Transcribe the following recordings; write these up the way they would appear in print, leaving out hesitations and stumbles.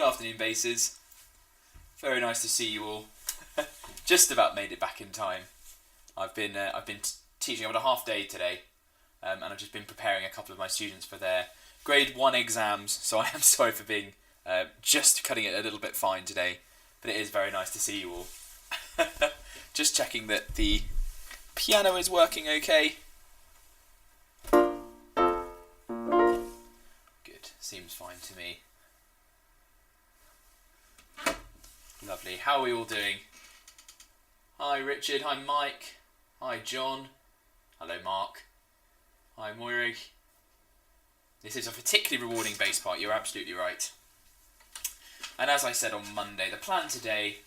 Good afternoon, bassers. Very nice to see you all. Just about made it back in time. I've been teaching over a half day today, and I've just been preparing a couple of my students for their grade 1 exams. So I am sorry for being just cutting it a little bit fine today, but it is very nice to see you all. Just checking that the piano is working okay. Good, seems fine to me. Lovely. How are we all doing? Hi Richard, hi Mike, hi John, hello Mark, hi Moirig. This is a particularly rewarding bass part, you're absolutely right. And as I said on Monday, the plan today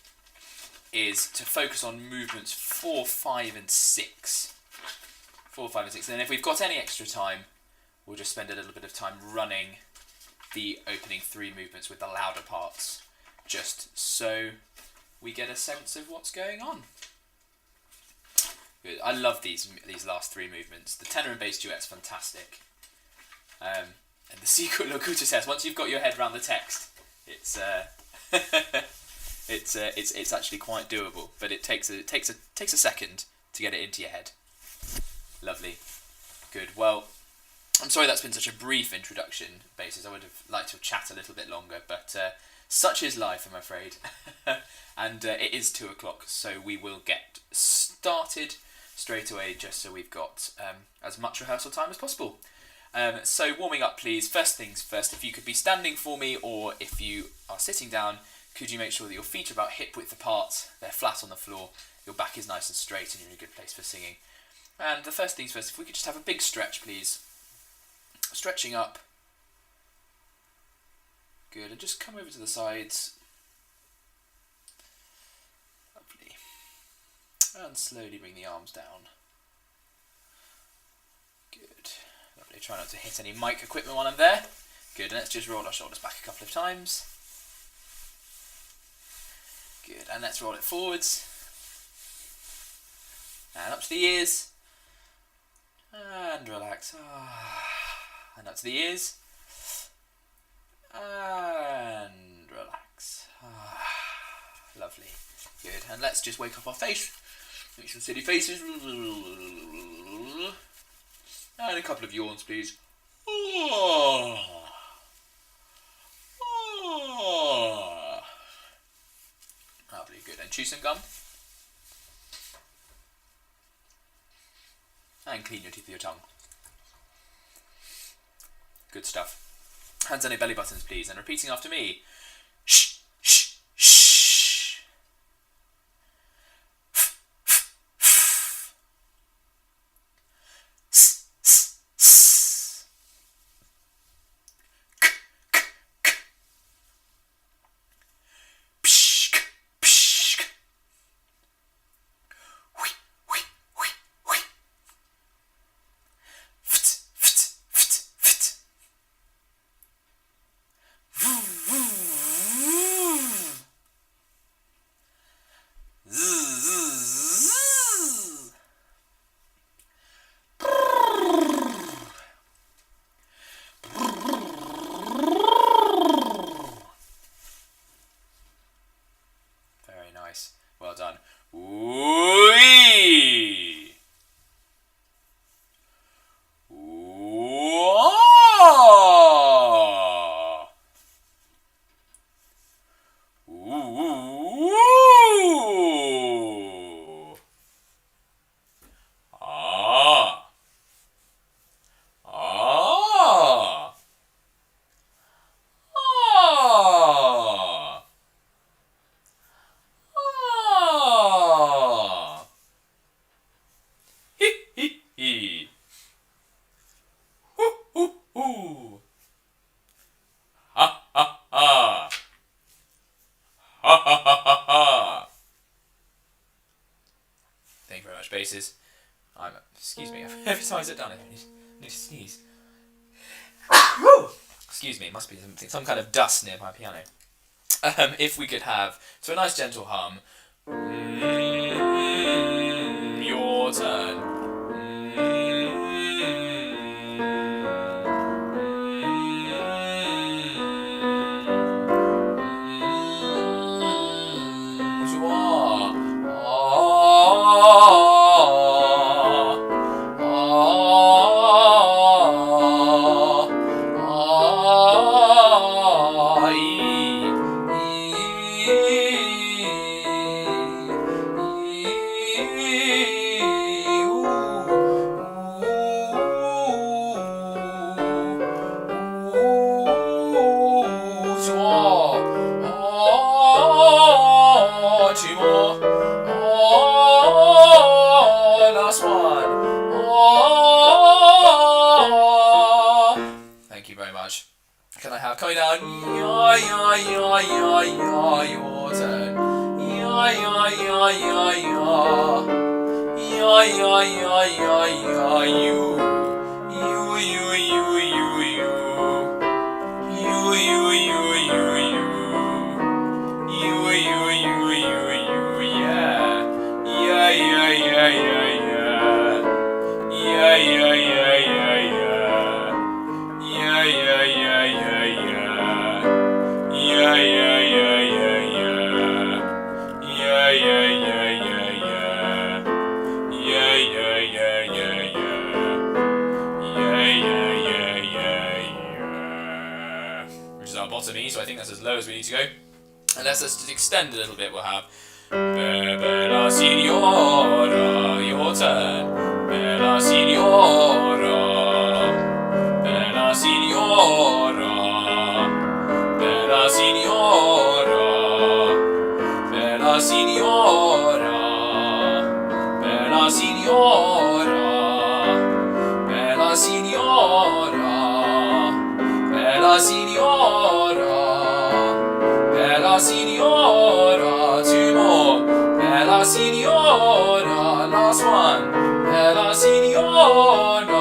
is to focus on movements 4, 5 and 6. 4, 5 and 6. And then if we've got any extra time, we'll just spend a little bit of time running the opening 3 movements with the louder parts, just so we get a sense of what's going on. Good. I love these last 3 movements. The tenor and bass duet's fantastic. And the secret locutus test, once you've got your head around the text, it's it's actually quite doable, but it takes a second to get it into your head. Lovely. Good. Well, I'm sorry that's been such a brief introduction, basis. I would have liked to chat a little bit longer, but such is life, I'm afraid. And it is 2 o'clock, so we will get started straight away, just so we've got as much rehearsal time as possible. So warming up, please. First things first, if you could be standing for me, or if you are sitting down, could you make sure that your feet are about hip width apart, they're flat on the floor, your back is nice and straight, and you're in a good place for singing. And the first things first, if we could just have a big stretch, please. Stretching up. Good, and just come over to the sides. Lovely. And slowly bring the arms down. Good. Lovely. Try not to hit any mic equipment while I'm there. Good, and let's just roll our shoulders back a couple of times. Good, and let's roll it forwards. And up to the ears. And relax. And up to the ears. And relax. Lovely. Good, and let's just wake up our face. Make some silly faces. And a couple of yawns, please. Lovely, good. And chew some gum. And clean your teeth with your tongue. Good stuff. Hands on your belly buttons, please. And repeating after me. Shh, shh, shh. S, s, s. K, k, k. Psh, psh. Whee, whee, whee, whee. Ft, ft, ft, ft. Very nice. Well done. Wee. Whoa. Ooh. Ah. Ah. Ah. Ah. Hee hee hee. Hoo hoo hoo. Ha ha ha. Ha ha ha ha ha. Thank you very much, basses. Excuse me, every time I sit down I need to sneeze. Excuse me, it must be some kind of dust near my piano. If we could have, so a nice gentle hum. Your turn. way down. Ya, ya, ya, ya, ya, your turn. Ya, ya, ya, ya, ya. Ya, ya, ya, ya, ya, you. You, you, you, you, you. You, you, you, you, you. You, you, you, you, you, yeah. Yeah, yeah, yeah, yeah, yeah. Yeah, yeah, yeah, yeah, yeah. Yeah, yeah, yeah, yeah, yeah. Yeah, yeah, yeah, yeah, yeah. Yeah, yeah, yeah, yeah, yeah. Yeah, yeah, yeah, yeah, yeah. Yeah, yeah, yeah, yeah, yeah. Which is our bottom E, so I think that's as low as we need to go. And let's just extend a little bit. We'll have Bella Signora, your turn. Bella Signora, Bella Signora, Bella Signora, Bella Signora, Bella Signora, Bella Signora, Bella Signora, Bella Signora, two more. Bella Signora, last one. Bella Signora.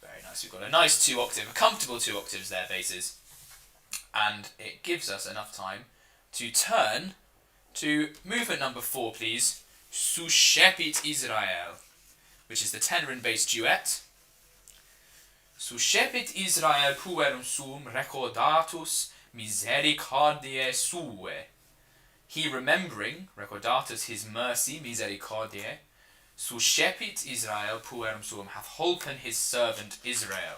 Very nice. We've got a nice 2 octave, a comfortable 2 octaves there, basses. And it gives us enough time to turn to movement number 4, please. Sushepit Israel, which is the tenor and bass duet. Sushepit Israel puerum sum recordatus misericordiae sue. He remembering, recordatus his mercy, misericordiae, sushepit Israel puerum suum, hath holpen his servant Israel.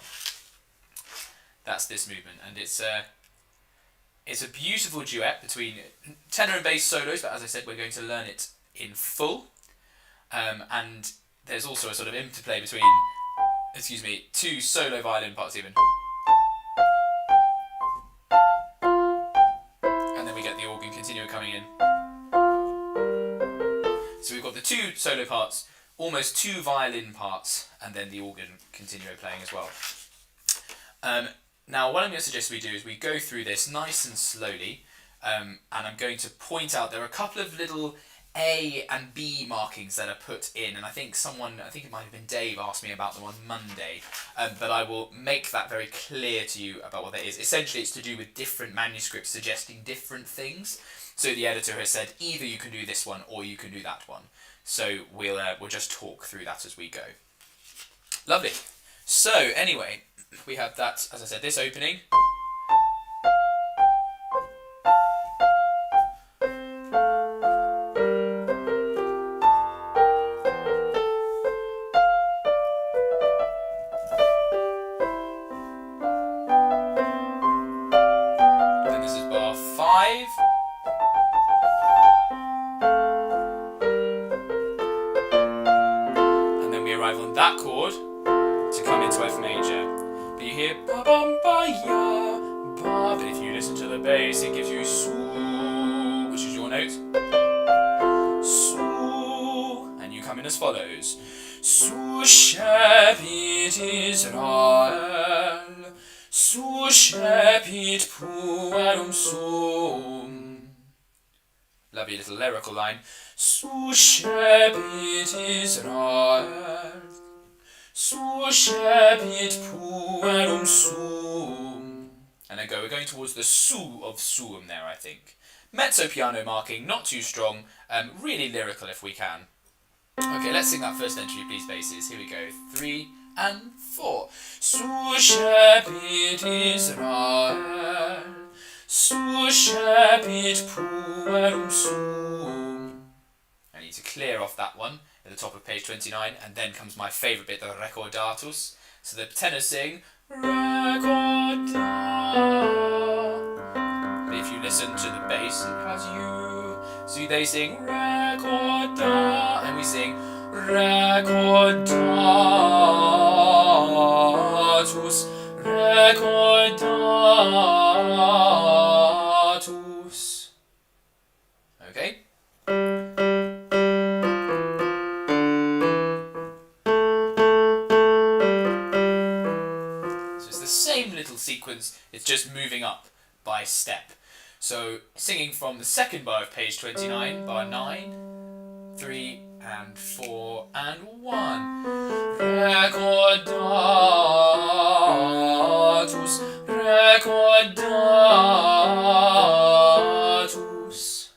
That's this movement, and it's a beautiful duet between tenor and bass solos, but as I said, we're going to learn it in full. And there's also a sort of interplay between, 2 solo violin parts even. And then we get the organ continuo coming in. So we've got the 2 solo parts, almost 2 violin parts, and then the organ continuo playing as well. Now what I'm going to suggest we do is we go through this nice and slowly, and I'm going to point out there are a couple of little A and B markings that are put in, and I think it might have been Dave, asked me about them on Monday, but I will make that very clear to you about what that is. Essentially, it's to do with different manuscripts suggesting different things. So the editor has said either you can do this one or you can do that one. So we'll just talk through that as we go. Lovely. So anyway, we have that, as I said, this opening. Then this is bar 5. And then we arrive on that chord to come into F major. But you hear ba bum ba ya ba, but if you listen to the bass, it gives you su, which is your note. Su, and you come in as follows. Su shepit Israel, su shepit puerum sum. Lovely little lyrical line. Su shepit Israel, sushepit puerum sum. And then we're going towards the su of suum there, I think. Mezzo piano marking, not too strong, really lyrical if we can. Okay, let's sing that first entry, please, basses. Here we go. 3 and 4. Sushepit Israel, sushepit puerum sum. I need to clear off that one at the top of page 29, and then comes my favourite bit, the recordatus. So the tenors sing recorda, but if you listen to the bass, it has you. So they sing recorda, and we sing recordatus, recordatus. Okay? little sequence. It's just moving up by step. So singing from the second bar of page 29, bar 9, 3 and 4 and 1. Recordatus, recordatus.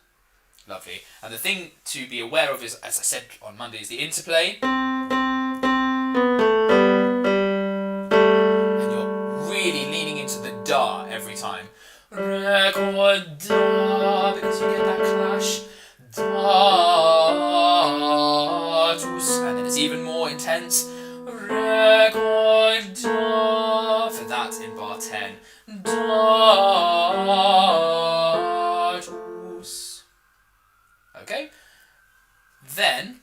Lovely. And the thing to be aware of is, as I said on Monday, is the interplay. And you're really leaning into the da every time. Recorda, because you get that clash. Datus, and then it's even more intense. Recorda, for that in bar 10. Datus. Okay? Then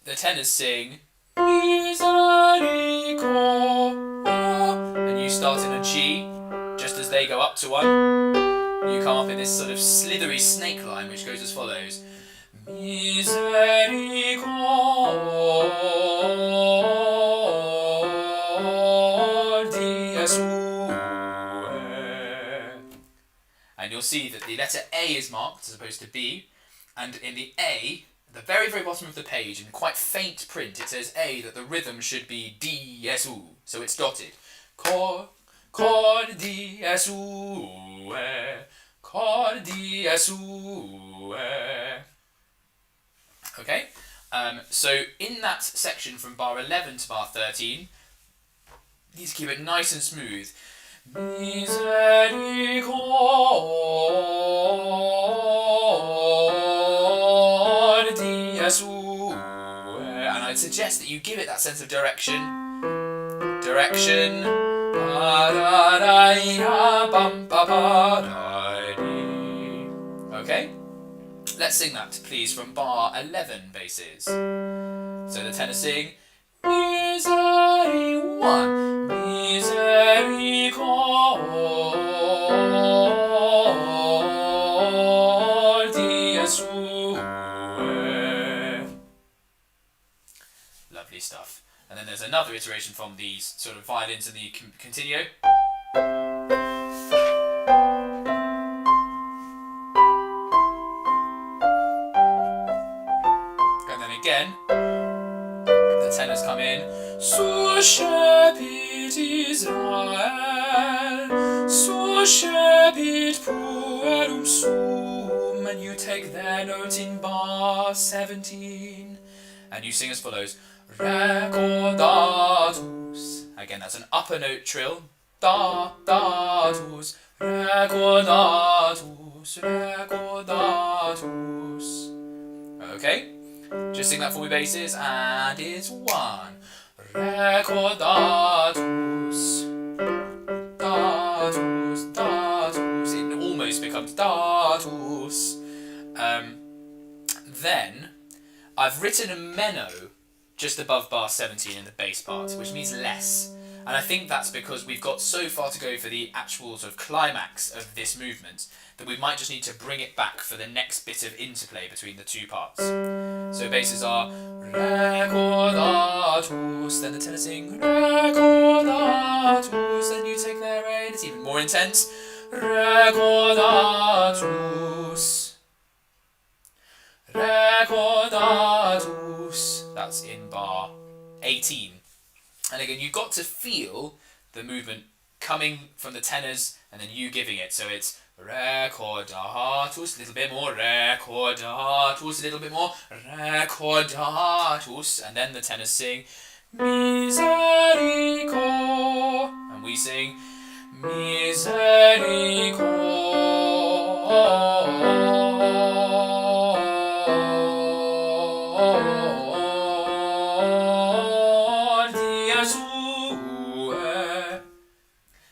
the tenors sing Misericordia, and you start in a G just as they go up to one. You come up in this sort of slithery snake line which goes as follows. Misericordia sue. And you'll see that the letter A is marked as opposed to B, and in the A, the very, very bottom of the page, in quite faint print, it says A, that the rhythm should be D-S-U, so it's dotted. Cordia sue, cordia sue. Okay, so in that section from bar 11 to bar 13, you need to keep it nice and smooth. Misericordia sue. And I'd suggest that you give it that sense of direction. Direction. Okay, let's sing that, please, from bar 11 basses. So the tenor sing Miseri 1, Misericordia sue. Lovely stuff. And then there's another iteration from these sort of violins in the continuo. And then again, the tenors come in. Suscepit Israel, suscepit puerum sum. And you take their note in bar 17. And you sing as follows. Recordatus. Again, that's an upper note trill. Datus. Recordatus. Recordatus. Okay, just sing that for me, basses, and it's 1. Recordatus. Datus. Datus. It almost becomes datus. Then I've written a meno just above bar 17 in the bass part, which means less. And I think that's because we've got so far to go for the actual sort of climax of this movement that we might just need to bring it back for the next bit of interplay between the two parts. So basses are Recordatus, then the tenor sing Recordatus, then you take their A, and it's even more intense. Recordatus. Recordatus. That's in bar 18. And again, you've got to feel the movement coming from the tenors and then you giving it. So it's Recordatus, a little bit more, Recordatus, a little bit more, Recordatus, and then the tenors sing Misericord, and we sing Misericordia sue.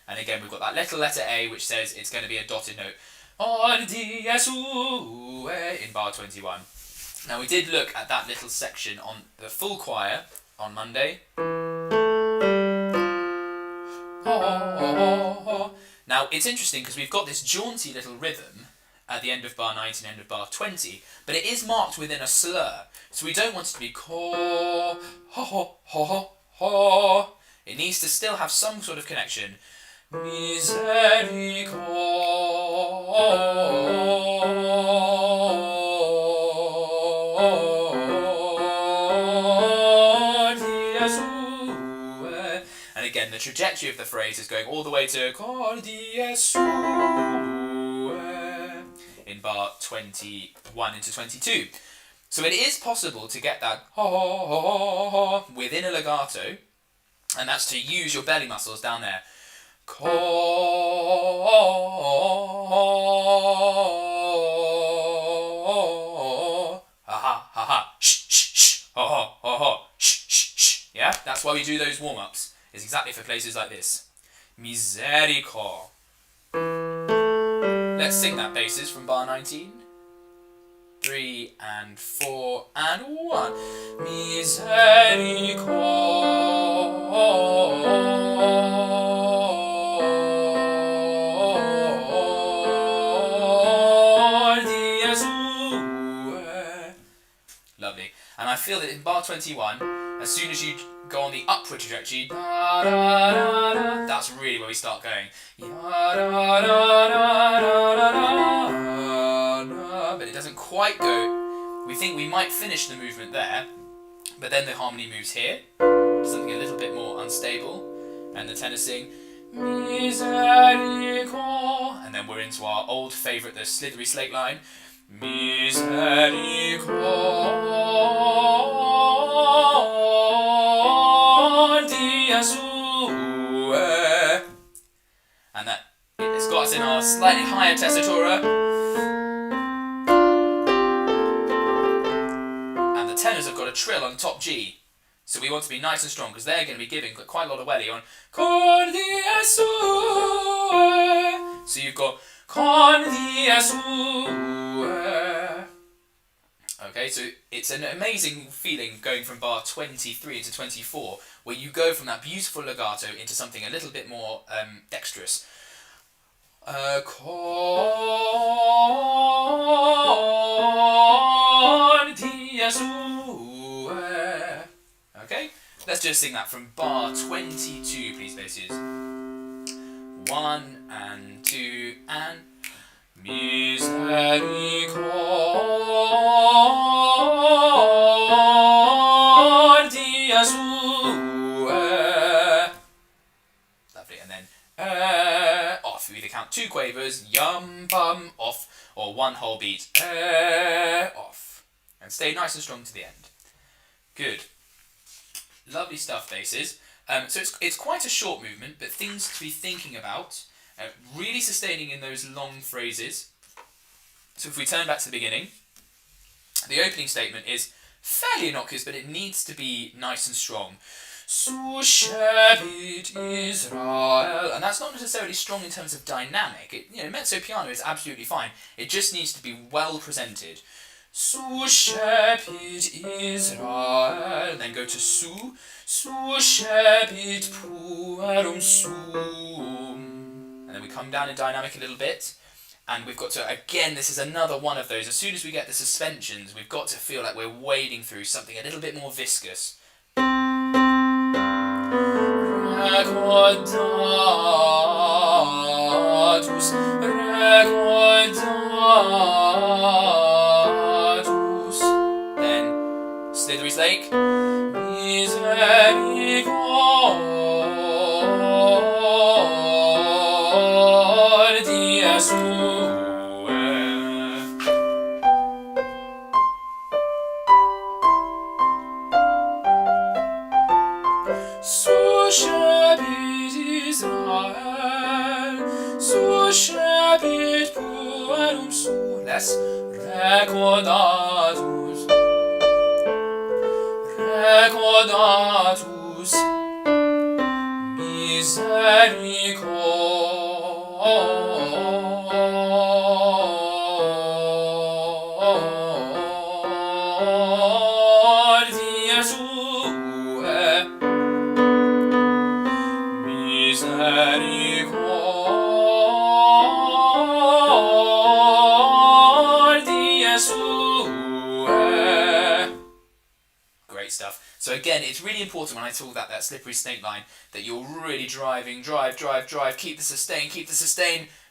And again, we've got that little letter A which says it's going to be a dotted note. Ordia sue in bar 21. Now we did look at that little section on the full choir on Monday. Now it's interesting because we've got this jaunty little rhythm at the end of bar 19, end of bar 20, but it is marked within a slur, so we don't want it to be ho ho ho ho ho. It needs to still have some sort of connection. misericordia sue. And again, the trajectory of the phrase is going all the way to cordia sue in bar 21 into 22. So it is possible to get that within a legato, and that's to use your belly muscles down there. Yeah, that's why we do those warm-ups. It's exactly for places like this. Misericord. Let's sing that basses from bar 19. 3 and 4 and 1. Misericordia sue. Lovely. And I feel that in bar 21, as soon as you go on the upward trajectory, that's really where we start going. But it doesn't quite go. We think we might finish the movement there, but then the harmony moves here, something a little bit more unstable, and the tenors sing Misericord, and then we're into our old favourite, the slithery slate line. Misericordia sue. And that it's got us in our slightly higher tessitura. And the tenors have got a trill on top G. So we want to be nice and strong because they're going to be giving quite a lot of welly on cordia sue. So you've got cordia sue. Okay, so it's an amazing feeling going from bar 23 into 24, where you go from that beautiful legato into something a little bit more dexterous. Cordia sue. Okay, let's just sing that from bar 22, please, basses. 1 and 2 and Misericordia sue. Lovely, and then off. You either count 2 quavers, yum, bum, off, or 1 whole beat, off. And stay nice and strong to the end. Good. Lovely stuff, basses. So it's quite a short movement, but things to be thinking about. Really sustaining in those long phrases. So if we turn back to the beginning, the opening statement is fairly innocuous, but it needs to be nice and strong. Sushebit Israel. And that's not necessarily strong in terms of dynamic. Mezzo piano is absolutely fine. It just needs to be well presented. Sushebit Israel. And then go to su. Sushebit puerum sum. And then we come down in dynamic a little bit. And we've got to, again, this is another one of those. As soon as we get the suspensions, we've got to feel like we're wading through something a little bit more viscous. Recordatus, recordatus. Then, Slithery's Lake. Misericordia sue. Sushebit Israel, sushebit puerum sum. Less. Recordatus, recordatus, misericordia sue. Misericordia sue. Great stuff. So again, it's really important when I talk that slippery snake line, that you're really driving, drive, keep the sustain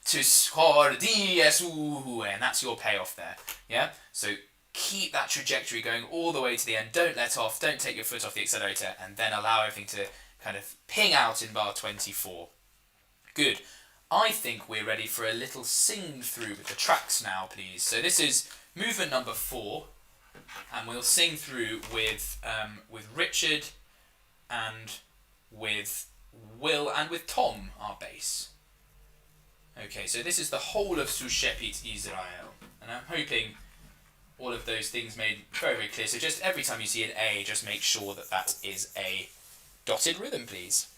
to scordi su, and that's your payoff there. Yeah? So keep that trajectory going all the way to the end. Don't let off, don't take your foot off the accelerator, and then allow everything to kind of ping out in bar 24. Good. I think we're ready for a little sing through with the tracks now, please. So this is movement number 4, and we'll sing through with Richard and with Will and with Tom, our bass. Okay, so this is the whole of Sushepit Israel, and I'm hoping all of those things made very, very clear. So just every time you see an A, just make sure that is a dotted rhythm, please.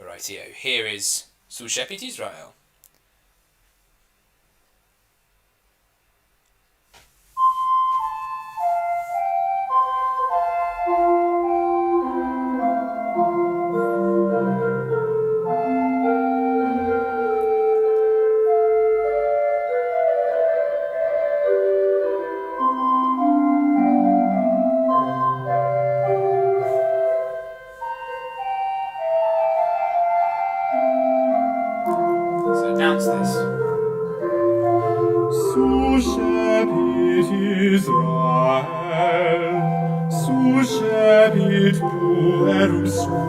Rightio, here is Sushepit Israel. Sushepit Israel, sushepit puerum suum,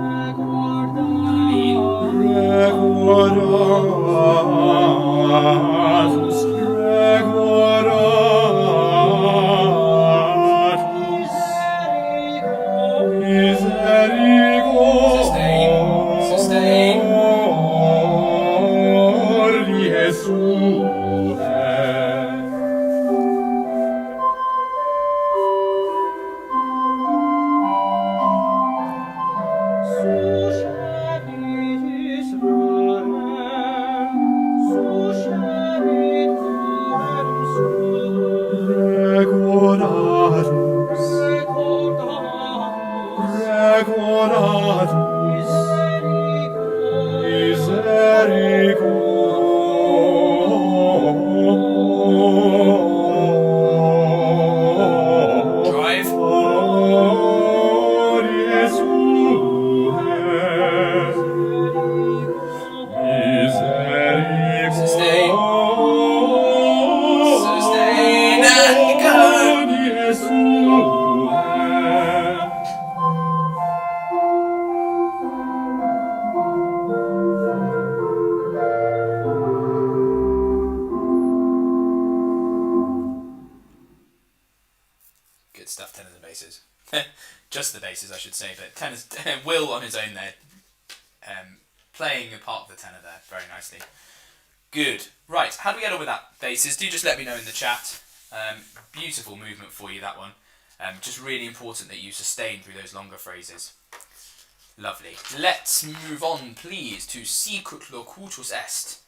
recordatus, misericordiae suae. Good stuff, tenors and basses. Just the basses, I should say, but tenors, Will on his own there, playing a part of the tenor there very nicely. Good. Right, how do we get on with that, basses? Do just let me know in the chat. Beautiful movement for you, that one. Just really important that you sustain through those longer phrases. Lovely. Let's move on, please, to Sicut locutus est.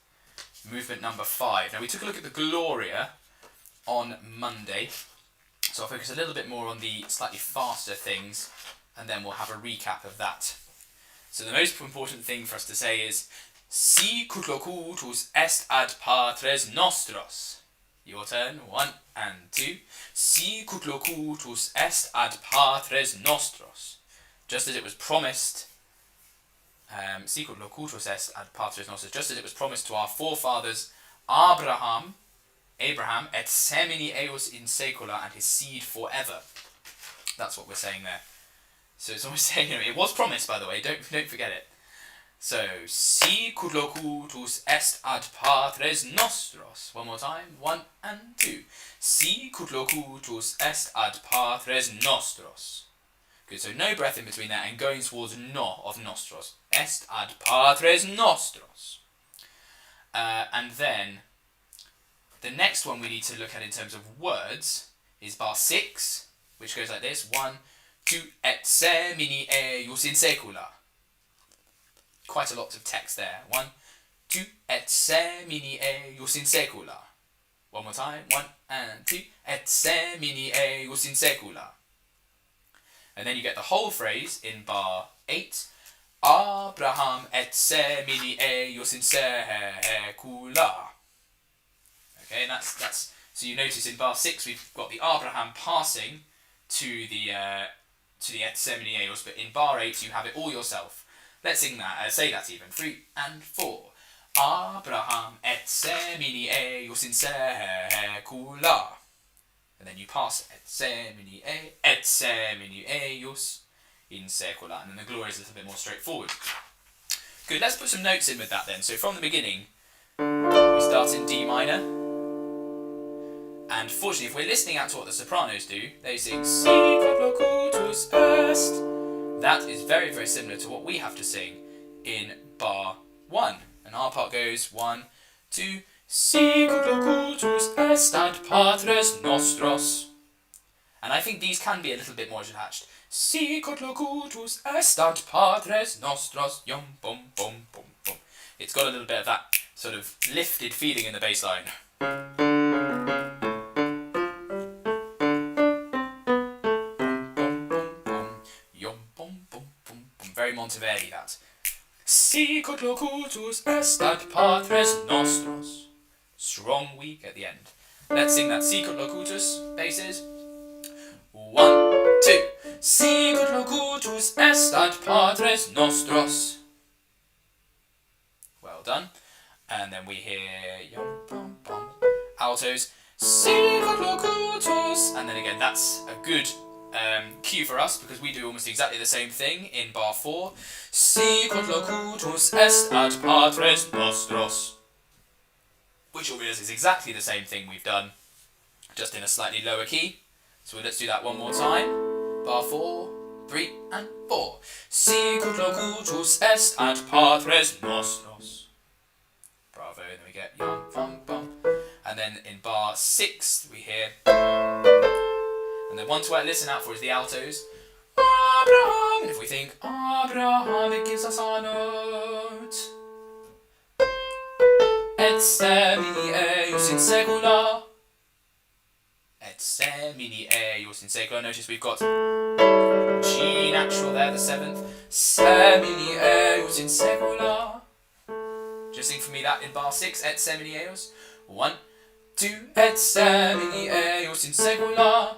Movement number 5. Now, we took a look at the Gloria on Monday, so I'll focus a little bit more on the slightly faster things, and then we'll have a recap of that. So the most important thing for us to say is Sicut locutus est ad patres nostros. Your turn. 1 and 2. Sicut locutus est ad patres nostros. Just as it was promised, Sicut locutus est ad patres nostros, just as it was promised to our forefathers, Abraham, et semini eos in saecula, and his seed forever. That's what we're saying there. So it's almost saying, it was promised, by the way, don't forget it. So, Sicut locutus est ad patres nostros. One more time. 1 and 2. Sicut locutus est ad patres nostros. Good, so no breath in between that, and going towards no of nostros. Est ad patres nostros. And then, the next one we need to look at in terms of words is bar 6, which goes like this. 1, 2, et semini eius in saecula. Quite a lot of text there. 1, 2, et semini eius in saecula. One more time. 1 and 2, et semini eius in saecula. And then you get the whole phrase in bar 8. Abraham et semini eius in saecula. Okay, and that's so you notice in bar 6 we've got the Abraham passing to the to the et semini eos, but in bar 8 you have it all yourself. Let's sing that, say that even. 3 and 4. Abraham et semini eos in secula. And then you pass et semini eos in secula. And then the glory is a little bit more straightforward. Good, let's put some notes in with that then. So from the beginning, we start in D minor. And fortunately, if we're listening out to what the sopranos do, they sing Si quod locutus est. That is very, very similar to what we have to sing in bar 1. And our part goes 1, 2, Si quod locutus est ad patres nostros. And I think these can be a little bit more attached. Si quod locutus est ad patres nostros. Yum, bum, bum, bum, bum. It's got a little bit of that sort of lifted feeling in the bass line. Very Monteverdi, that. Si quod locutus est ad patres nostros. Strong, weak at the end. Let's sing that Si quod locutus, basses. 1, 2. Si quod locutus est ad patres nostros. Well done. And then we hear yum, bum, bum. Altos. Si quod locutus. And then again, that's a good cue for us, because we do almost exactly the same thing in bar 4. Si quod locutus est ad patres nostros. Which you'll realise is exactly the same thing we've done, just in a slightly lower key. So let's do that one more time. Bar 4, 3 and 4. Si quod locutus est ad patres nostros. Bravo, and then we get yum, bum, bum. And then in bar 6 we hear. And the one to listen out for is the altos. Abraham. And if we think Abraham, it gives us our note. Et semini eos in secula. Et semini eos in secula. Notice we've got G natural there, the 7th. Semini eos in secula. Just sing for me that in bar 6. Et semini eos. 1, 2. Et semini eos in secula.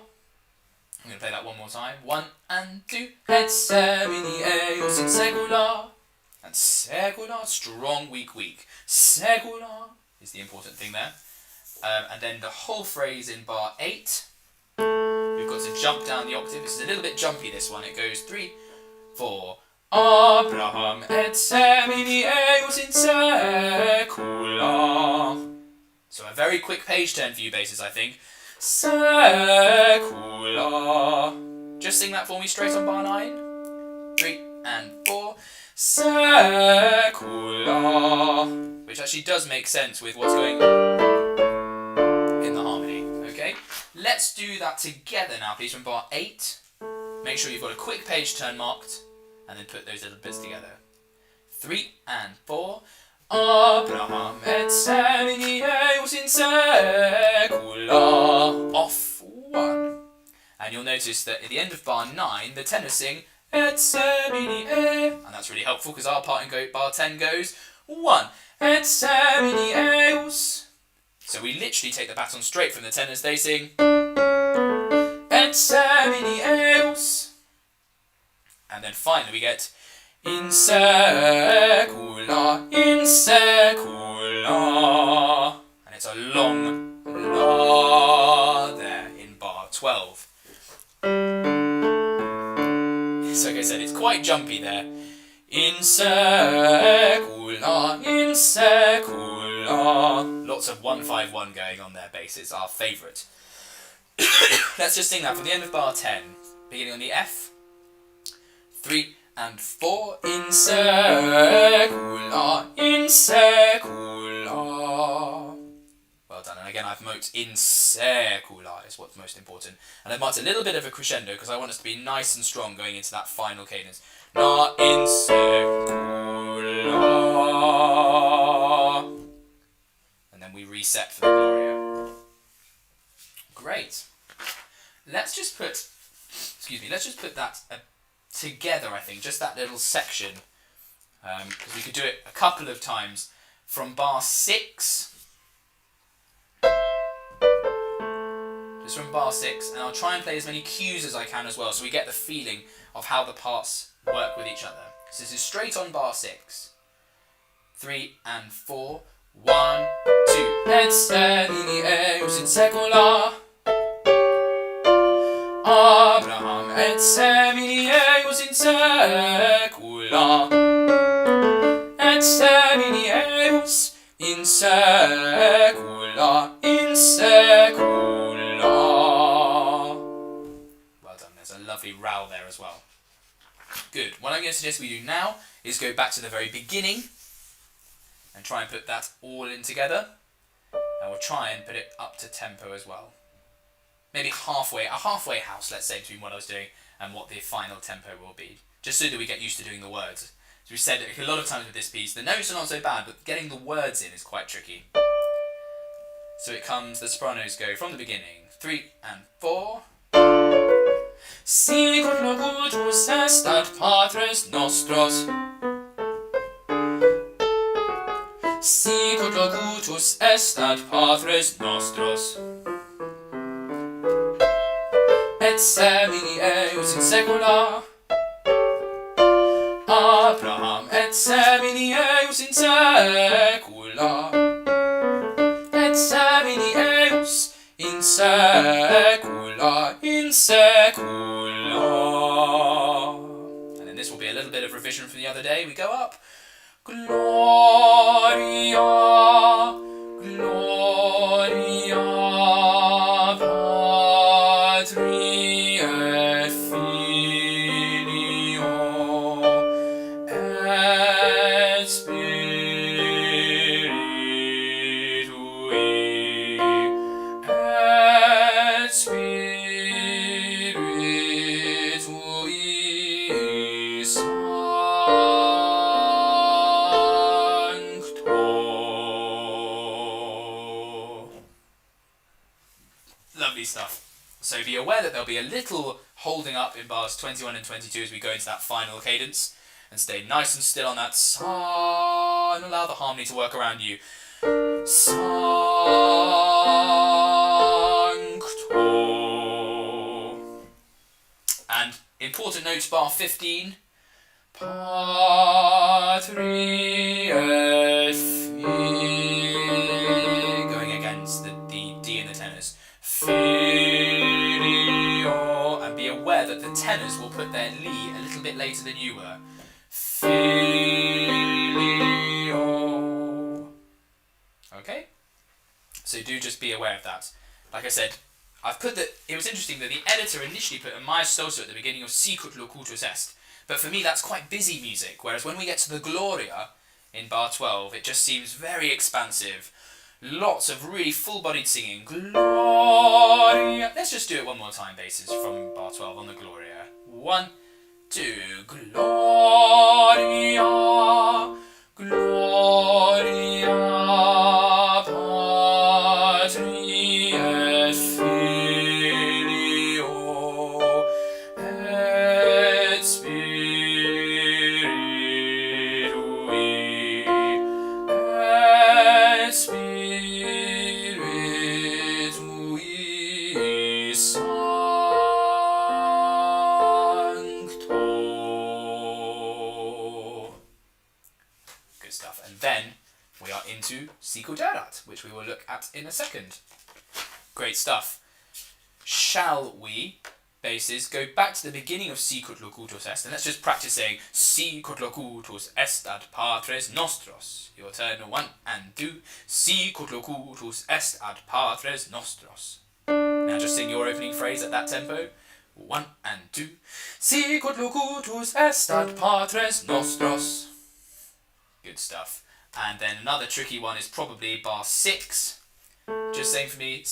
I'm going to play that one more time. 1 and 2. Et semini eos in secula. And secula, strong, weak, weak. Secula is the important thing there. And then the whole phrase in bar 8. We've got to jump down the octave. This is a little bit jumpy, this one. It goes 3, 4. Abraham et semini eos in secula. So a very quick page turn for you basses, I think. Secula. Just sing that for me straight on bar 9. 3 and 4. Secula. Which actually does make sense with what's going on in the harmony. Okay? Let's do that together now, please, from bar 8. Make sure you've got a quick page turn marked, and then put those little bits together. 3 and 4. Abraham et semini eos in secula. Off 1. And you'll notice that at the end of bar 9, the tenors sing et semini e. And that's really helpful, because our part in bar 10 goes 1. Et semini eos. So we literally take the baton straight from the tenors. They sing et semini eos. And then finally we get in secula, in secula. And it's a long la there in bar 12. So like I said, it's quite jumpy there. In secula, in secula. Lots of 1-5-1 going on there, basses, our favourite. Let's just sing that from the end of bar 10. Beginning on the F. 3 and 4. In secula, in secula. Well done. And again, I've marked in secula is what's most important. And I've marked a little bit of a crescendo because I want us to be nice and strong going into that final cadence. Na in secula. And then we reset for the Gloria. Great. Let's just put that together, I think, just that little section. Because we could do it a couple of times from bar 6. It's from bar 6, and I'll try and play as many cues as I can as well, so we get the feeling of how the parts work with each other. So this is straight on bar 6. 3 and 4. 1, 2. Et semini eius in saecula. Abraham et semini eius in saecula. Et semini eius in saecula. In saecula. Well done, there's a lovely row there as well. Good. What I'm going to suggest we do now is go back to the very beginning and try and put that all in together. And we'll try and put it up to tempo as well. Maybe a halfway house, let's say, between what I was doing and what the final tempo will be. Just so that we get used to doing the words. As we said a lot of times with this piece, the notes are not so bad, but getting the words in is quite tricky. So it comes, the sopranos go from the beginning. 3 and 4. Sicut locutus est ad patres nostros. Sicut locutus est ad patres nostros. Et semini eius in saecula. Abraham et semini eius in saecula. Et semini eius in saecula. In saecula. And then this will be a little bit of revision from the other day. We go up. Gloria, Gloria Patri et Filio et Spiritui et Spiritui Lovely stuff. So be aware that there'll be a little holding up in bars 21 and 22 as we go into that final cadence, and stay nice and still on that sa, and allow the harmony to work around you. Sancto. And important notes, bar 15. Patri et Filio, going against the D and the tenors. Filio, and be aware that the tenors will put their li a little bit later than you were. Filio. Okay? So do just be aware of that. Like I said, I've put that, it was interesting that the editor initially put a maestoso at the beginning of Sicut locutus est. But for me, that's quite busy music, whereas when we get to the Gloria in bar 12, it just seems very expansive. Lots of really full-bodied singing. Gloria. Let's just do it one more time, basses, from bar 12 on the Gloria. 1, 2. Gloria, Gloria Patri et Filio et Spiritui et Spiritui Sancto. Good stuff. And then we are into Sicut erat, which we will look at in a second. Great stuff. Shall we, basses, go back to the beginning of Sicut locutus est, and let's just practice saying Sicut locutus est ad patres nostros. Your turn, 1 and 2. Sicut locutus est ad patres nostros. Now just sing your opening phrase at that tempo. 1 and 2. Sicut locutus est ad patres nostros. Good stuff. And then another tricky one is probably bar 6. Just say for me,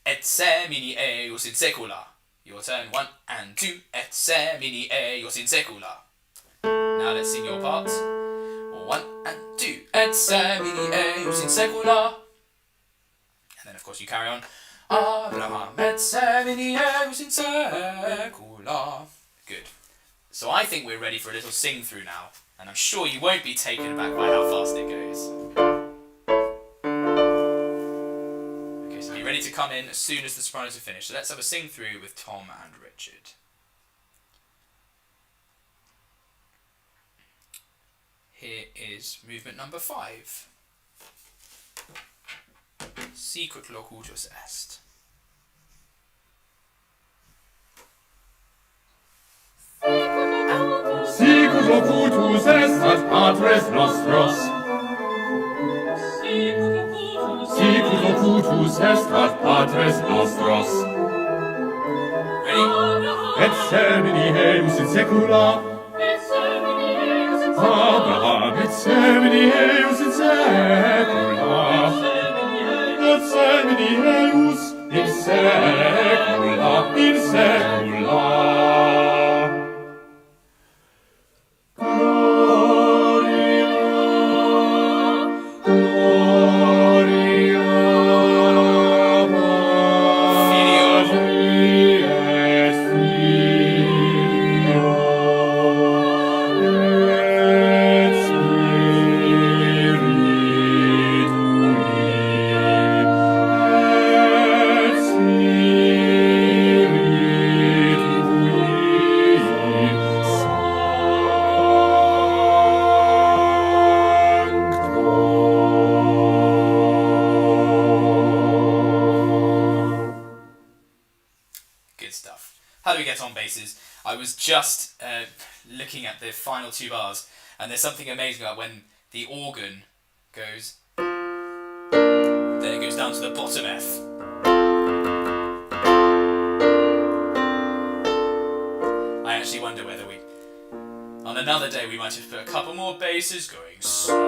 et semini eius in saecula. Your turn, 1 and 2. Et semini eius in saecula. Now let's sing your parts. 1 and 2. Et semini eius in saecula. And then of course you carry on. Abraham et semini eius in saecula. Good. So I think we're ready for a little sing through now. And I'm sure you won't be taken aback by how fast it goes. Okay, so are you ready ready to come in as soon as the sopranos are finished. So let's have a sing through with Tom and Richard. Here is movement number 5. Sicut locutus est. Sicut locutus est ad patres nostros. Sicut locutus est ad patres nostros. Ready? Et semini eius in saecula. Abraham et semini eius in saecula. Et semini eius in saecula, in saecula. How do we get on basses? I was just looking at the final 2 bars, and there's something amazing about when the organ goes, then it goes down to the bottom F. I actually wonder whether on another day we might have put a couple more basses going sancto,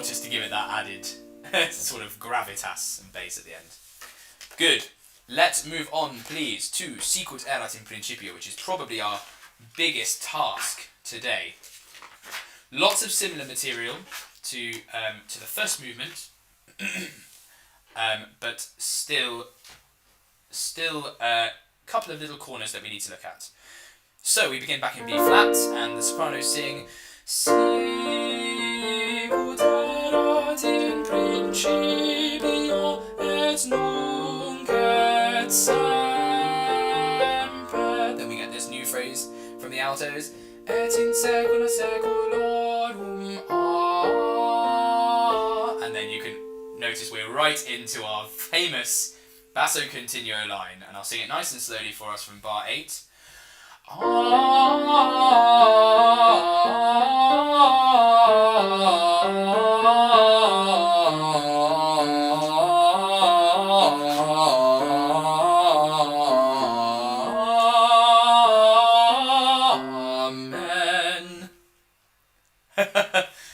just to give it that added sort of gravitas and bass at the end. Good. Let's move on, please, to Sicut erat in principio, which is probably our biggest task today. Lots of similar material to the first movement, but still a couple of little corners that we need to look at. So we begin back in B flat, and the sopranos sing Sicut erat in principio et nunc et semper. Then we get this new phrase from the altos, et in saecula saeculorum. And then you can notice we're right into our famous basso continuo line, and I'll sing it nice and slowly for us from bar 8. Amen.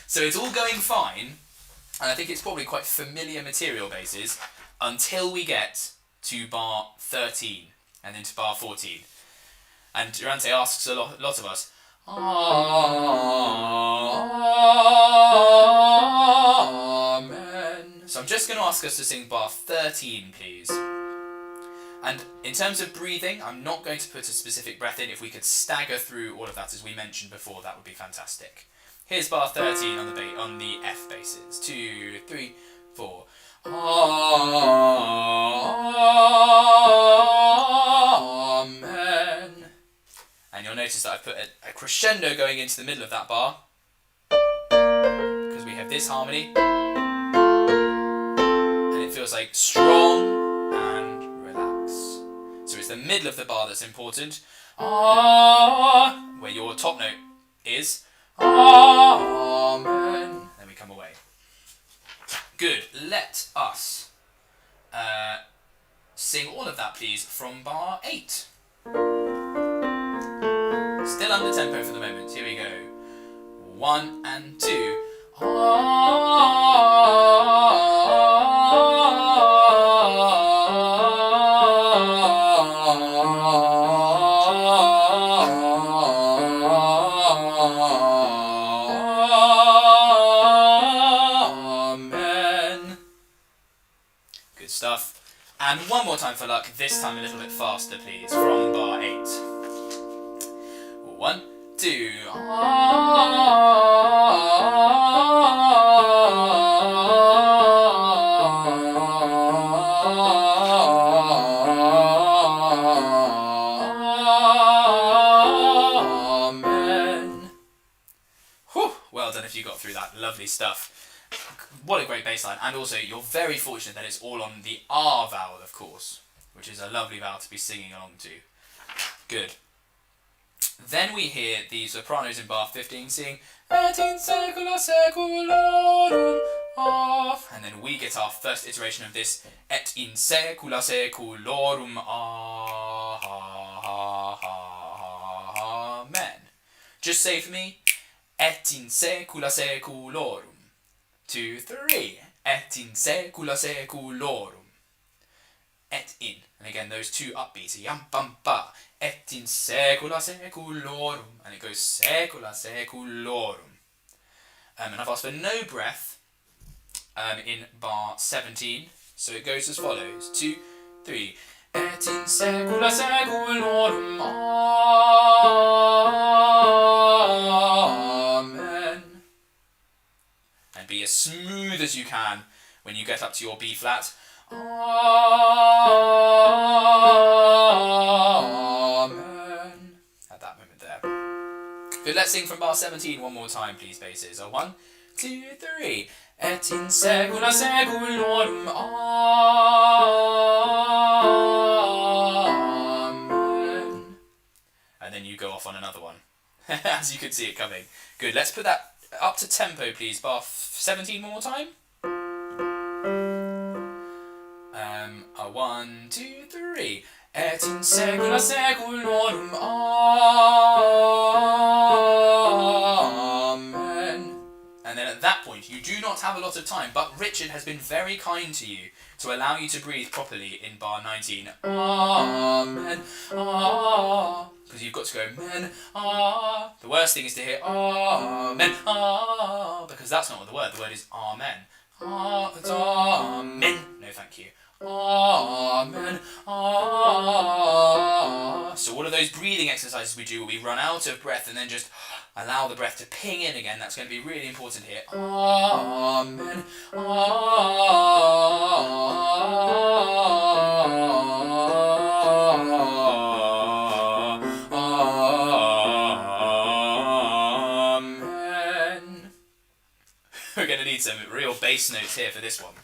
So it's all going fine, and I think it's probably quite familiar material bases until we get to bar 13 and then to bar 14. And Durante asks a lot of us, Amen. So I'm just going to ask us to sing bar 13, please. And in terms of breathing, I'm not going to put a specific breath in. If we could stagger through all of that as we mentioned before, that would be fantastic. Here's bar 13 on the F basses. 2, 3, 4. Amen. And you'll notice that I've put a crescendo going into the middle of that bar, because we have this harmony, and it feels like strong and relax. So it's the middle of the bar that's important, where your top note is. Amen. Then we come away. Good. Let us sing all of that, please, from bar 8. Still under tempo for the moment. Here we go. 1 and 2. Amen. Good stuff. And one more time for luck, this time a little bit faster, please, from bar 8. 1, 2. if you got through that. Lovely stuff. What a great bass line. And also, you're very fortunate that it's all on the R vowel, of course, which is a lovely vowel to be singing along to. Good. Then we hear the sopranos in bar 15 sing Et in saecula saeculorum af. And then we get our first iteration of this Et in saecula saeculorum amen. Just say for me Et in saecula saeculorum. 2, 3. Et in saecula saeculorum. Et in. And again, those two upbeats. Yam bam ba. Et in saecula saeculorum. And it goes saecula saeculorum. And I've asked for no breath in bar 17. So it goes as follows. 2, 3. Et in saecula saeculorum. Amen. And be as smooth as you can when you get up to your B flat. Amen. At that moment there. Good, let's sing from bar 17 one more time, please, basses. 1, 2, 3. Et in saecula saeculorum. Amen. And then you go off on another one, as you can see it coming. Good, let's put that up to tempo, please. Bar 17 one more time. 1, 2, 3. Et in saecula saeculorum. Amen. And then at that point, you do not have a lot of time, but Richard has been very kind to you to allow you to breathe properly in bar 19. Amen. Ah. Because you've got to go men. Ah. The worst thing is to hear amen. Ah. Because that's not the word. The word is amen. Ah. It's amen. No, thank you. Amen. Ah. So all of those breathing exercises we do where we run out of breath and then just allow the breath to ping in again, that's going to be really important here. Amen. Amen. We're going to need some real bass notes here for this one.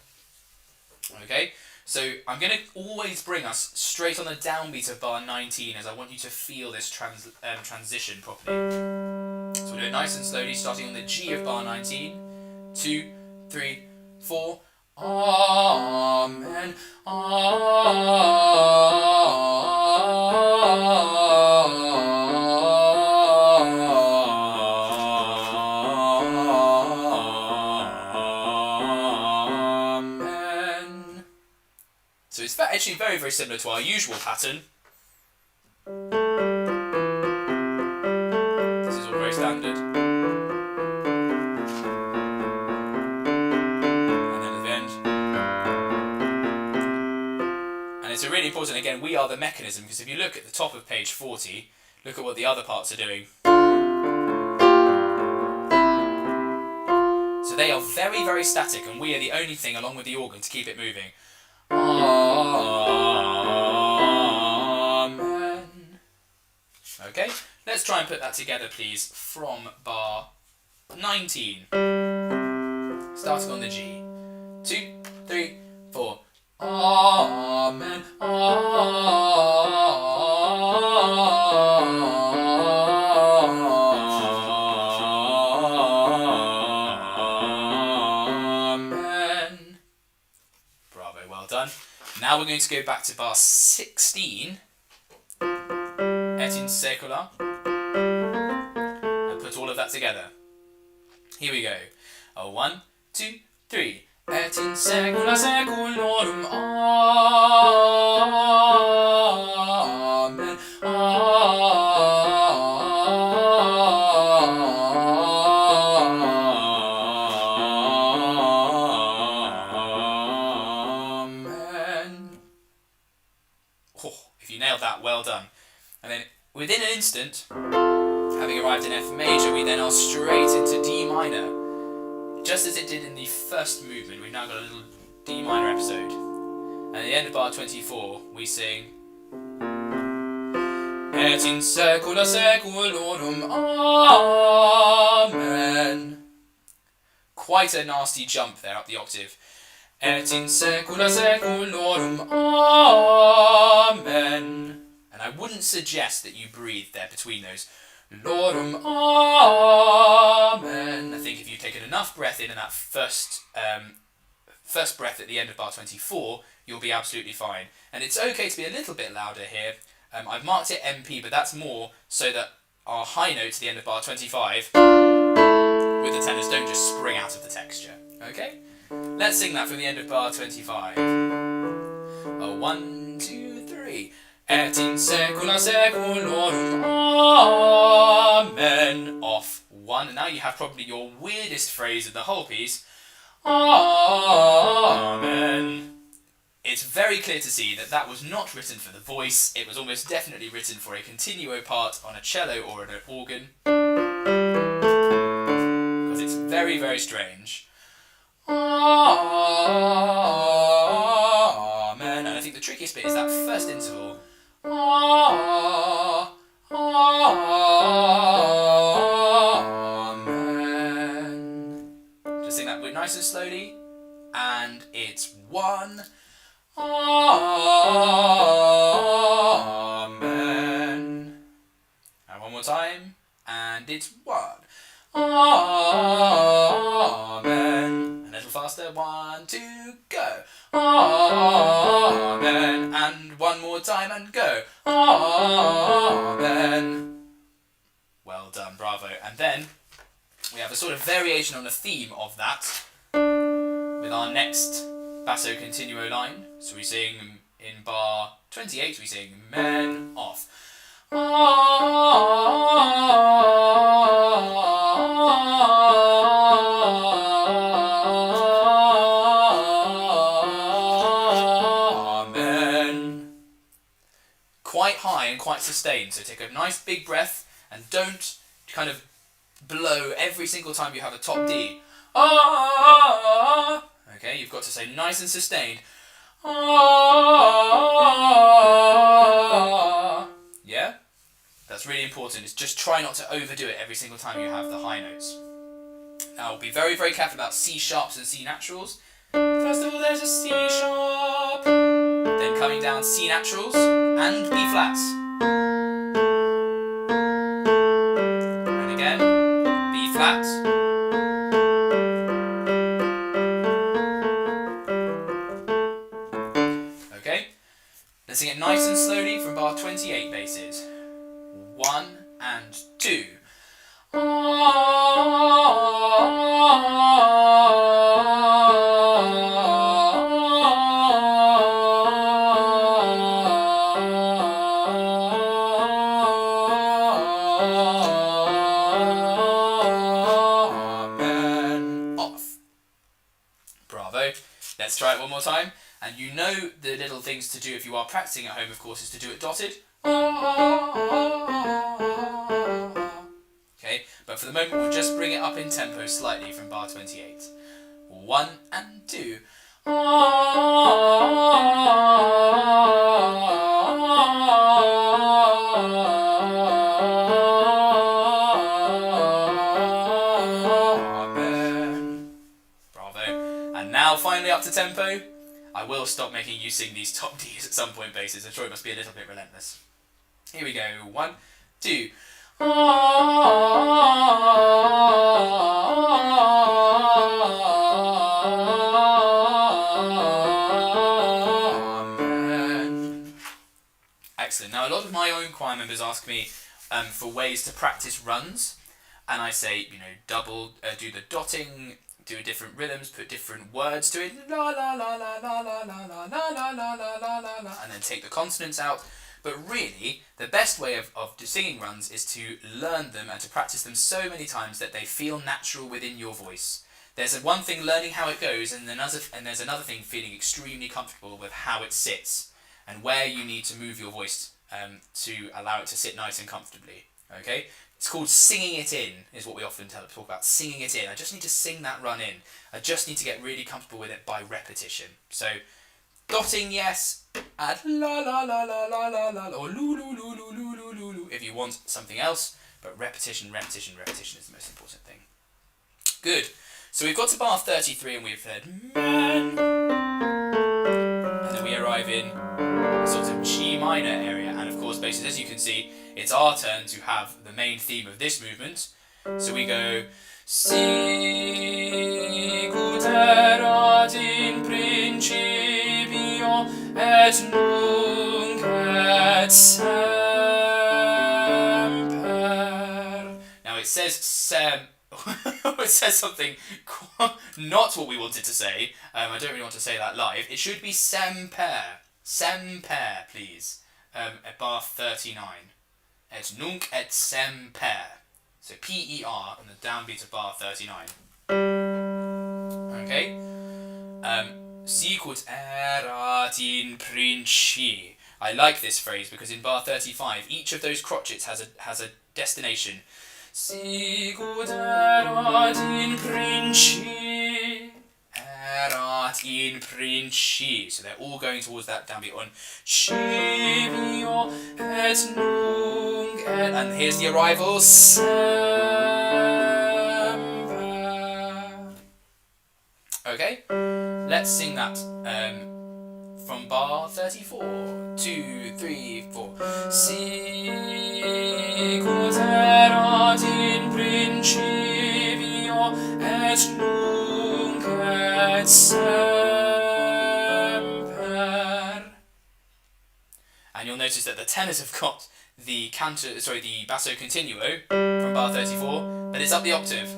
Okay? So I'm going to always bring us straight on the downbeat of bar 19 as I want you to feel this transition properly. So we'll do it nice and slowly, starting on the G of bar 19. 2, 3, 4. Amen. So it's actually very, very similar to our usual pattern. This is all very standard. And then at the end. And it's really important, again, we are the mechanism, because if you look at the top of page 40, look at what the other parts are doing. So they are very, very static, and we are the only thing, along with the organ, to keep it moving. Amen. Okay, let's try and put that together, please, from bar 19. Starting on the G. 2, 3, 4. Amen. Amen. Bravo, well done. Now we're going to go back to bar 16. Et in saecula. And put all of that together. Here we go. 1, 2, 3. Et in saecula saeculorum. Amen. Amen. Oh, if you nailed that, well done. And then within an instant, having arrived in F major, we then are straight into D minor. Just as it did in the first movement, we've now got a little D minor episode. And at the end of bar 24, we sing Et in saecula saeculorum. Amen. quite a nasty jump there up the octave. Et in saecula saeculorum, amen. And I wouldn't suggest that you breathe there between those. Lorum, amen. I think if you've taken enough breath in that first breath at the end of bar 24, you'll be absolutely fine. And it's okay to be a little bit louder here. I've marked it MP, but that's more so that our high notes at the end of bar 25 with the tenors don't just spring out of the texture. Okay? Let's sing that from the end of bar 25. 1, 2, 3. Et in saecula saeculorum, amen. Off 1. And now you have probably your weirdest phrase of the whole piece. Amen. It's very clear to see that that was not written for the voice. It was almost definitely written for a continuo part on a cello or an organ. Because it's very, very strange. Amen. And I think the trickiest bit is that first interval. Amen. Just sing that nice and slowly. And it's 1. Amen. And one more time. And it's 1. Amen. A little faster. 1, 2, go. Amen. And one more time and go. Amen. Well done, bravo. And then we have a sort of variation on a theme of that with our next basso continuo line. So we sing in bar 28, we sing men off. Amen. Quite high and quite sustained, so take a nice big breath and don't kind of blow every single time you have a top D. Okay, you've got to say nice and sustained. Yeah? That's really important. It's just try not to overdo it every single time you have the high notes. Now, be very, very careful about C sharps and C naturals. First of all, there's a C sharp. Then coming down C naturals and B flats. And again, B flat. Okay? Let's sing it nice and slowly from bar 28 basses. 1 and 2. Amen. Off. Bravo. Let's try it one more time. And you know the little things to do if you are practicing at home, of course, is to do it dotted. Okay, but for the moment we'll just bring it up in tempo slightly from bar 28. 1 and 2. Amen. Bravo. And now finally up to tempo. I will stop making you sing these top Ds at some point basses. I'm sure it must be a little bit relentless. Here we go. 1, 2. Amen. Excellent. Now, a lot of my own choir members ask me for ways to practice runs, and I say, double, do the dotting, do different rhythms, put different words to it, la la la la la la la la la la la la la la, and then take the consonants out. But really, the best way of singing runs is to learn them and to practice them so many times that they feel natural within your voice. There's one thing learning how it goes, and there's another thing feeling extremely comfortable with how it sits and where you need to move your voice to allow it to sit nice and comfortably. Okay? It's called singing it in, is what we often talk about. Singing it in. I just need to sing that run in. I just need to get really comfortable with it by repetition. So, dotting, yes, add la la la la la la la, or loo loo loo loo loo loo loo loo if you want something else, but repetition, repetition, repetition is the most important thing. Good. So we've got to bar 33 and we've heard man, and then we arrive in a sort of G minor area, and of course, basses, as you can see, it's our turn to have the main theme of this movement. So we go Sicut erat in principio et nunc et semper. Now it says it says something not what we wanted to say. I don't really want to say that live. It should be semper. Semper, please. At bar 39. Et nunc et semper. So P-E-R and the downbeat of bar 39. Okay? Sicut erat in principi. I like this phrase because in bar 35, each of those crotchets has a destination. Sicut erat in principi. Erat in principi. So they're all going towards that downbeat on Civio et nunc et, and here's the arrival. Semper. Okay, let's sing that from bar 34. 2, 3, 4. Sicut erat in principio et nunc et semper. And you'll notice that the tenors have got the basso continuo from bar 34, but it's up the octave.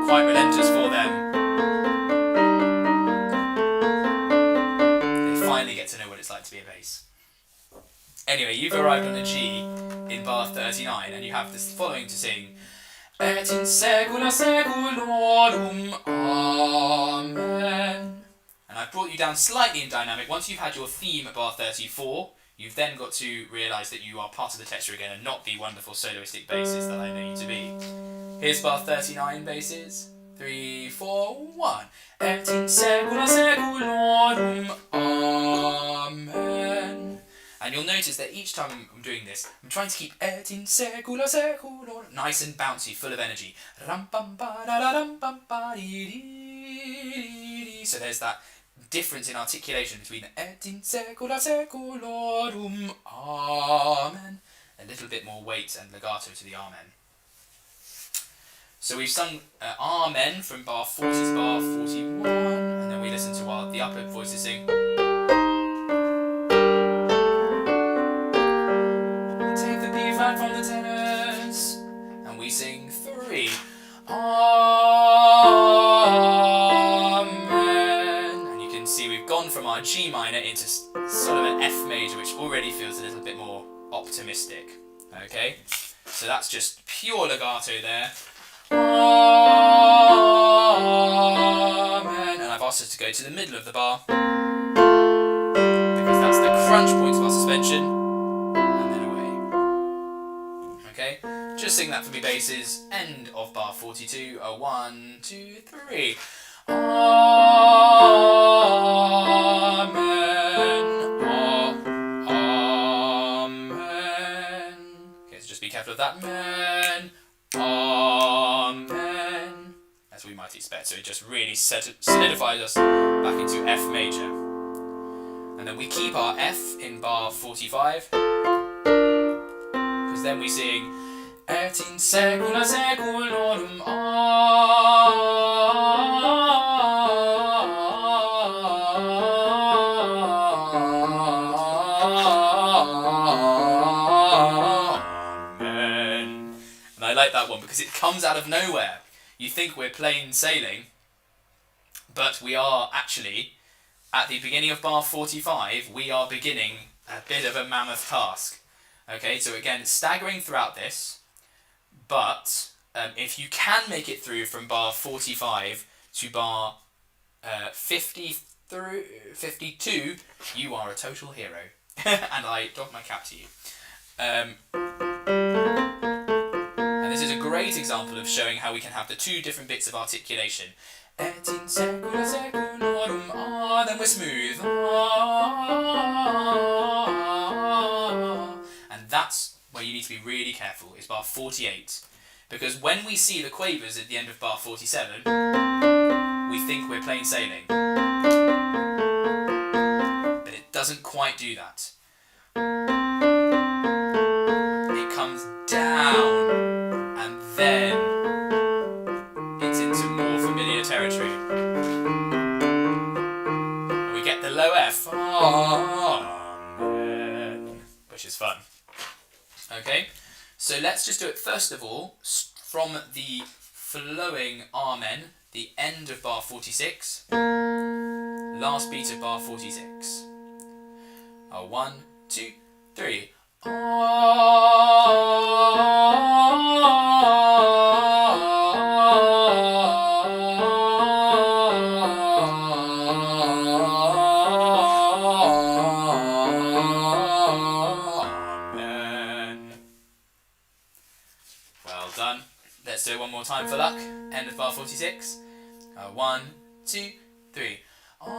Quite relentless for them. They finally get to know what it's like to be a bass. Anyway, you've arrived on a G in bar 39, and you have this following to sing. Et in saecula saeculorum, amen. And I've brought you down slightly in dynamic. Once you've had your theme at bar 34, you've then got to realise that you are part of the texture again and not the wonderful soloistic basses that I know you to be. Here's bar 39 basses. 3, 4, 1. Et in saecula saeculorum, amen. And you'll notice that each time I'm doing this, I'm trying to keep et in saecula saeculorum nice and bouncy, full of energy. So there's that difference in articulation between et in saecula saeculorum, amen. A little bit more weight and legato to the amen. So we've sung amen from bar 40 to bar 41, and then we listen to while the upper voices sing. Take the B flat from the tenors, and we sing 3. Amen. And you can see we've gone from our G minor into sort of an F major, which already feels a little bit more optimistic. Okay, so that's just pure legato there. Amen. And I've asked us to go to the middle of the bar because that's the crunch point of our suspension, and then away. Okay, just sing that for me basses. End of bar 42. 1, 2, 3. Amen. Amen. Okay, so just be careful of that. Amen. Amen. As we might expect. So it just really solidifies us back into F major. And then we keep our F in bar 45. Because then we sing et in saecula saeculorum, amen. And I like that one because it comes out of nowhere. You think we're plain sailing, but we are actually, at the beginning of bar 45, we are beginning a bit of a mammoth task. Okay, so again, staggering throughout this, but if you can make it through from bar 45 to bar 52, you are a total hero. And I doff my cap to you. And this is a great example of showing how we can have the two different bits of articulation. Et in saecula saeculorum, then we're smooth. And that's where you need to be really careful, is bar 48. because when we see the quavers at the end of bar 47, we think we're plain sailing. But it doesn't quite do that. It comes down, and then it's into more familiar territory. And we get the low F, Amen, which is fun. Okay, so let's just do it first of all from the flowing Amen, the end of bar 46, last beat of bar 46. 1, 2, 3. Well done. Let's do it one more time for luck. End of bar 46. 1, 2, 3. Amen.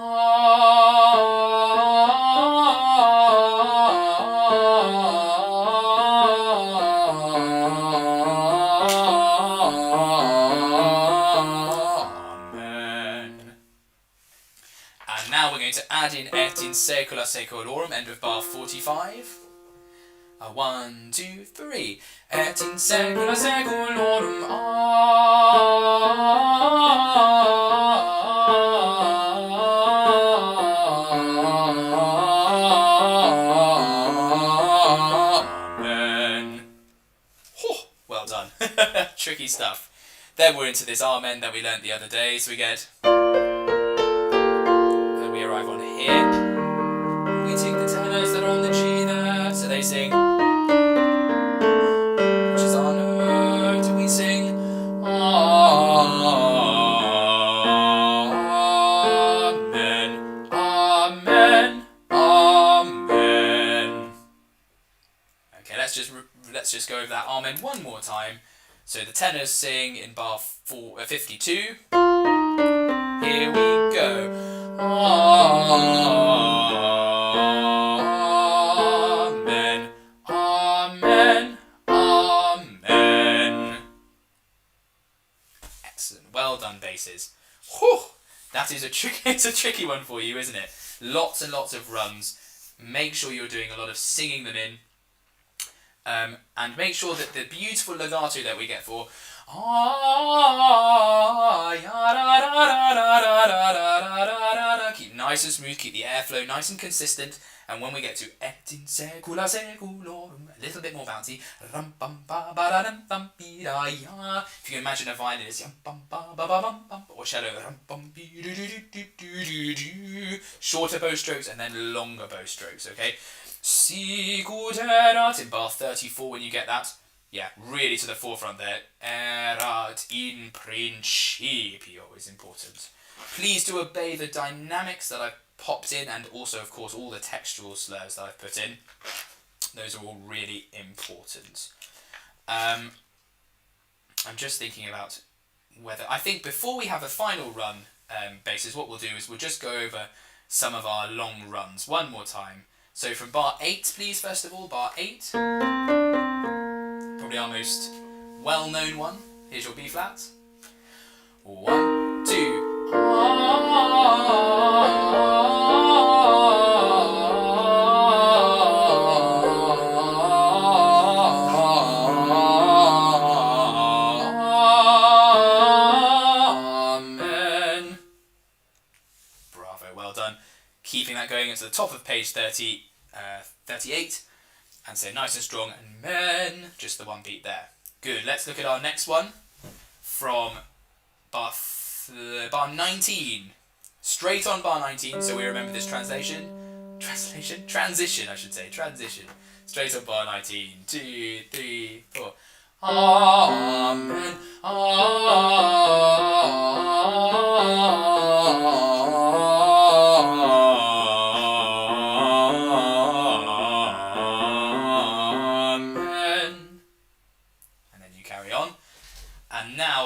And now we're going to add in et in secula secolorum, end of bar 45. 1, 2, 3. Et in secula secolorum. Amen. Well done. Tricky stuff. Then we're into this Amen that we learnt the other day. So we get, and we arrive on here. We take the tenors that are on the G there, so they sing, which is our note, and we sing Amen, Amen, Amen. Okay, let's just go over that Amen one more time. So the tenors sing in bar 52. Here we go. Amen, Amen, Amen. Excellent. Well done, basses. Whew! That is it's a tricky one for you, isn't it? Lots and lots of runs. Make sure you're doing a lot of singing them in. And make sure that the beautiful legato that we get for keep nice and smooth, keep the airflow nice and consistent, and when we get to et in secula seculorum, a little bit more bouncy, if you can imagine a violinist, or cello, shorter bow strokes and then longer bow strokes, okay? Sicut erat in bar 34 when you get that. Yeah, really to the forefront there. Erat in principio is important. Please do obey the dynamics that I've popped in, and also, of course, all the textual slurs that I've put in. Those are all really important. I'm just thinking about whether... I think before we have a final run basis, what we'll do is we'll just go over some of our long runs one more time. So from bar 8, please, first of all, bar 8. Probably our most well-known one. Here's your B flat. 1, 2. Amen. Bravo, well done. Keeping that going into the top of page 38, and say nice and strong, Amen, just the one beat there. Good, let's look at our next one from bar 19. Straight on bar 19, so we remember this transition, I should say, transition. Straight on bar 19, 2, 3, 4. Amen,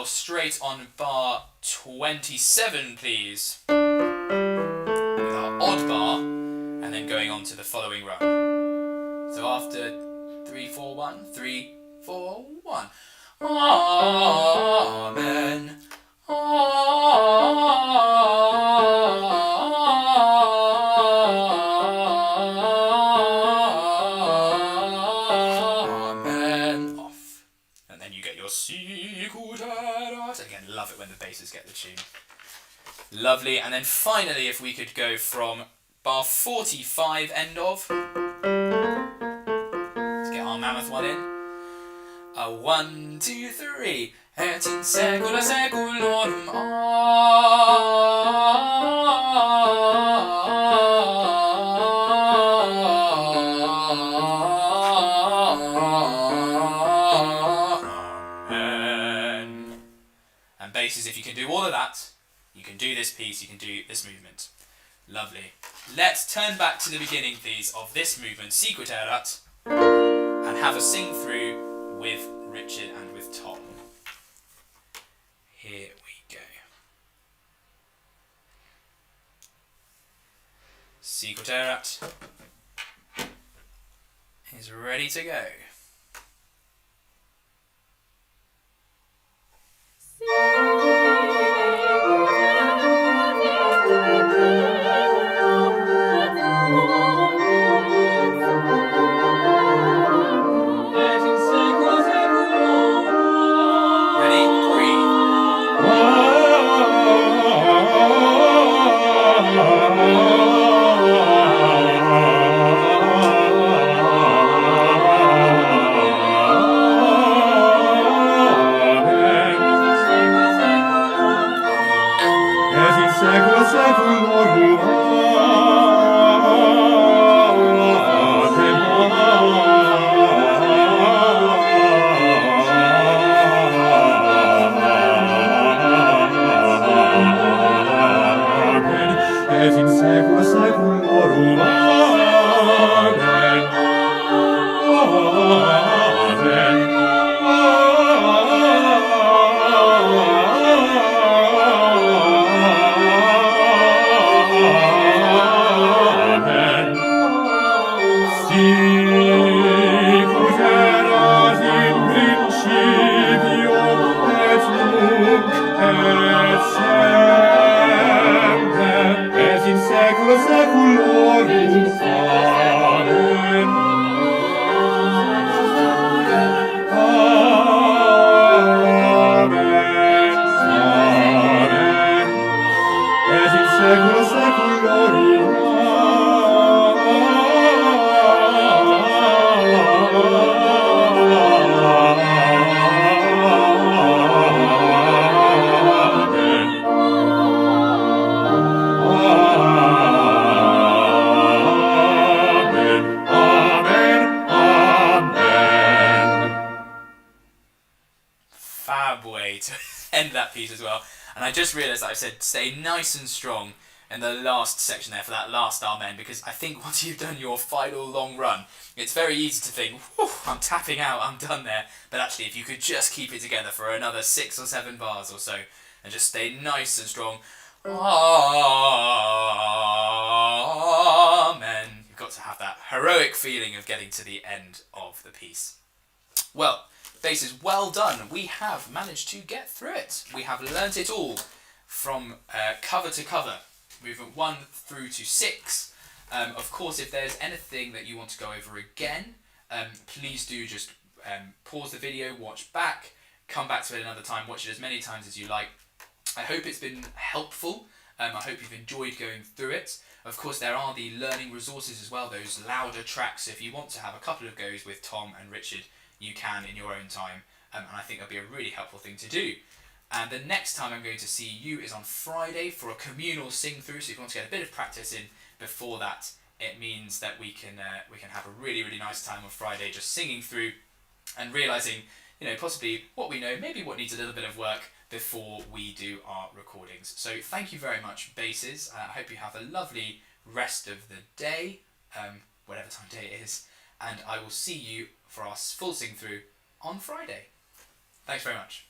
straight on bar 27, please, with our odd bar, and then going on to the following run. So after 3, 4, 1, 3, 4, 1. Amen. Amen. Off. And then you get your Sikuterat. Again, love it when the basses get the tune. Lovely. And then finally, if we could go from bar 45 end of. Let's get our mammoth one in. 1, 2, 3. Et in secula seculorum. Amen. And basses, if you can do all of that, you can do this piece, you can do this movement. Lovely. Let's turn back to the beginning, please, of this movement, Sikuterat, and have a sing through with Richard and with Tom. Here we go. Sikuterat is ready to go. End that piece as well. And I just realised that I said stay nice and strong in the last section there for that last amen, because I think once you've done your final long run, it's very easy to think, I'm tapping out, I'm done there. But actually, if you could just keep it together for another 6 or 7 bars or so, and just stay nice and strong, amen. You've got to have that heroic feeling of getting to the end of the piece. Well, basses, well done. We have managed to get through it. We have learnt it all from cover to cover, movement 1 through to 6. Of course, if there's anything that you want to go over again, please do just pause the video, watch back, come back to it another time, watch it as many times as you like. I hope it's been helpful. I hope you've enjoyed going through it. Of course, there are the learning resources as well, those louder tracks. If you want to have a couple of goes with Tom and Richard, you can in your own time, and I think that'll be a really helpful thing to do. And the next time I'm going to see you is on Friday for a communal sing-through, so if you want to get a bit of practice in before that, it means that we can have a really, really nice time on Friday just singing through and realising, possibly what we know, maybe what needs a little bit of work before we do our recordings. So thank you very much, basses. I hope you have a lovely rest of the day, whatever time of day it is, and I will see you for our full sing through on Friday. Thanks very much.